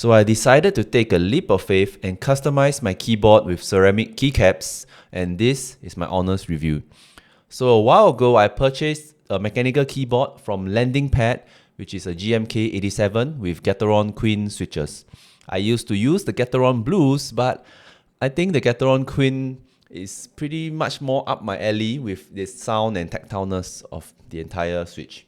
So I decided to take a leap of faith and customize my keyboard with ceramic keycaps, and this is my honest review. So a while ago, I purchased a mechanical keyboard from Landing Pad, which is a GMK87 with Gateron Queen switches. I used to use the Gateron Blues, but I think the Gateron Queen is pretty much more up my alley with the sound and tactileness of the entire switch.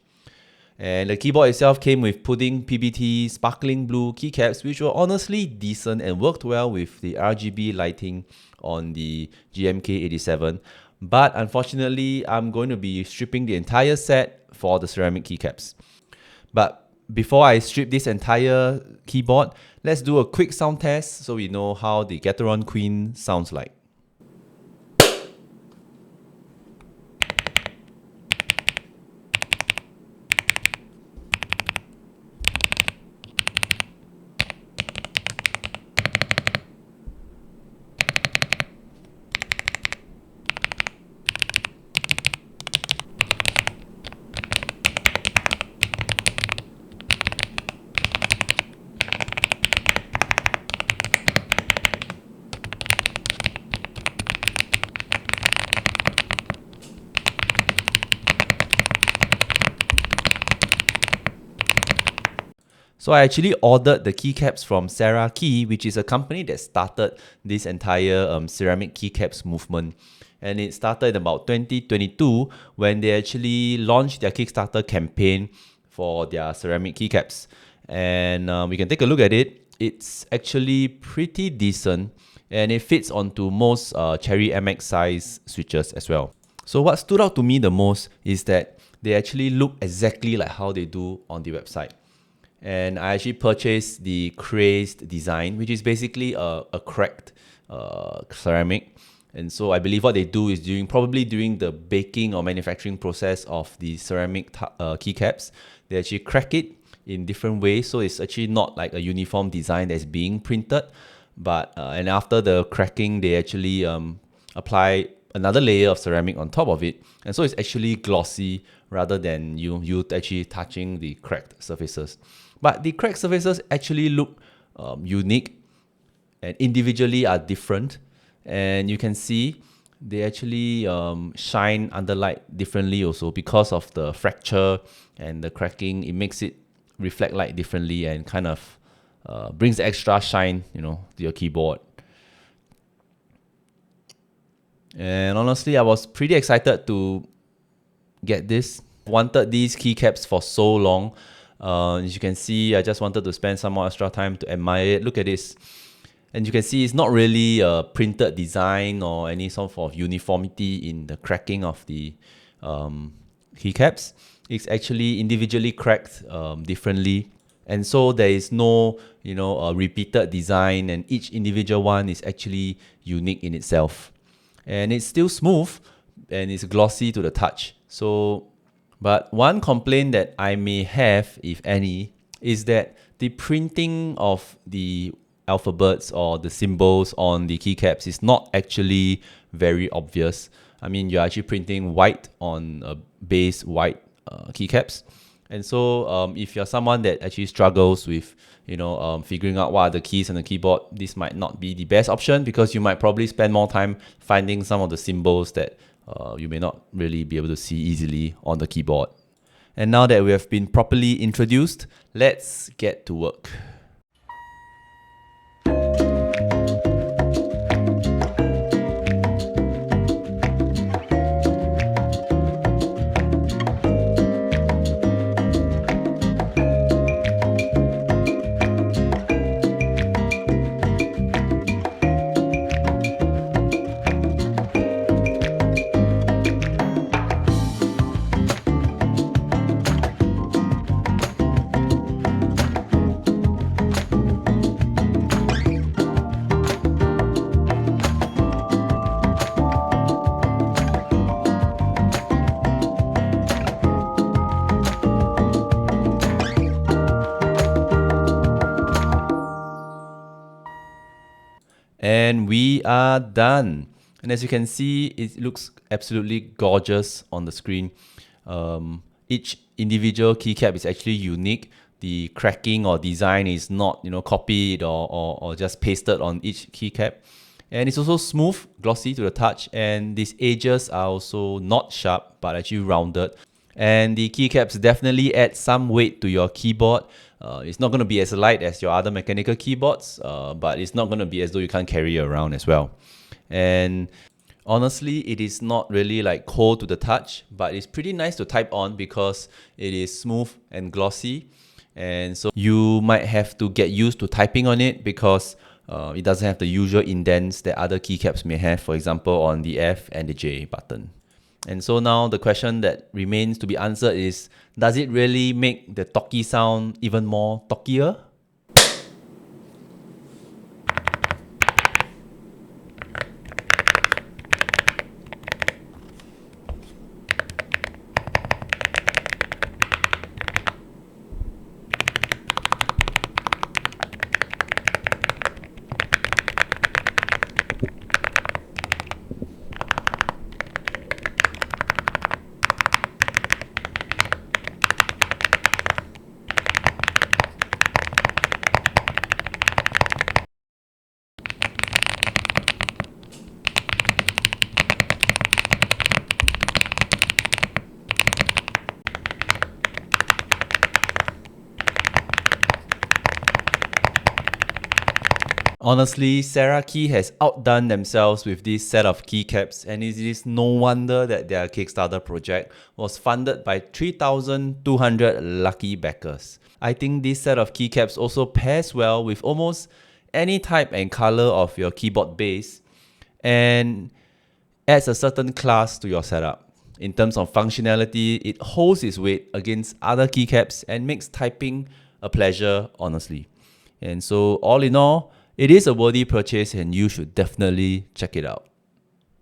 And the keyboard itself came with pudding PBT sparkling blue keycaps, which were honestly decent and worked well with the RGB lighting on the GMK87. But unfortunately, I'm going to be stripping the entire set for the ceramic keycaps. But before I strip this entire keyboard, let's do a quick sound test so we know how the Gateron Queen sounds like. So I actually ordered the keycaps from Cerakey, which is a company that started this entire ceramic keycaps movement. And it started in about 2022 when they actually launched their Kickstarter campaign for their ceramic keycaps. And we can take a look at it. It's actually pretty decent and it fits onto most Cherry MX size switches as well. So what stood out to me the most is that they actually look exactly like how they do on the website. And I actually purchased the crazed design, which is basically a cracked ceramic. And so I believe what they do is probably during the baking or manufacturing process of the ceramic keycaps, they actually crack it in different ways. So it's actually not like a uniform design that's being printed, but and after the cracking, they actually apply another layer of ceramic on top of it. And so it's actually glossy rather than you actually touching the cracked surfaces. But the cracked surfaces actually look unique and individually are different. And you can see they actually shine under light differently also because of the fracture and the cracking. It makes it reflect light differently and kind of brings extra shine, to your keyboard. And honestly, I was pretty excited to get this. Wanted these keycaps for so long. As you can see, I just wanted to spend some more extra time to admire it. Look at this. And you can see it's not really a printed design or any sort of uniformity in the cracking of the keycaps. It's actually individually cracked differently. And so there is no, repeated design, and each individual one is actually unique in itself. And it's still smooth and it's glossy to the touch. But one complaint that I may have, if any, is that the printing of the alphabets or the symbols on the keycaps is not actually very obvious. I mean, you're actually printing white on a base white keycaps. And so if you're someone that actually struggles with, figuring out what are the keys on the keyboard, this might not be the best option because you might probably spend more time finding some of the symbols that you may not really be able to see easily on the keyboard. And now that we have been properly introduced, let's get to work. And we are done. And as you can see, it looks absolutely gorgeous on the screen. Each individual keycap is actually unique. the cracking or design is not, copied or just pasted on each keycap. And it's also smooth, glossy to the touch, and these edges are also not sharp but actually rounded. And the keycaps definitely add some weight to your keyboard. It's not going to be as light as your other mechanical keyboards, but it's not going to be as though you can't carry it around as well. And honestly, it is not really like cold to the touch, but it's pretty nice to type on because it is smooth and glossy. And so you might have to get used to typing on it because it doesn't have the usual indents that other keycaps may have, for example, on the F and the J button. And so now the question that remains to be answered is, does it really make the talkie sound even more talkier? Honestly, Cerakey has outdone themselves with this set of keycaps, and it is no wonder that their Kickstarter project was funded by 3,200 lucky backers. I think this set of keycaps also pairs well with almost any type and color of your keyboard base and adds a certain class to your setup. In terms of functionality, it holds its weight against other keycaps and makes typing a pleasure, honestly. And so all in all, it is a worthy purchase and you should definitely check it out.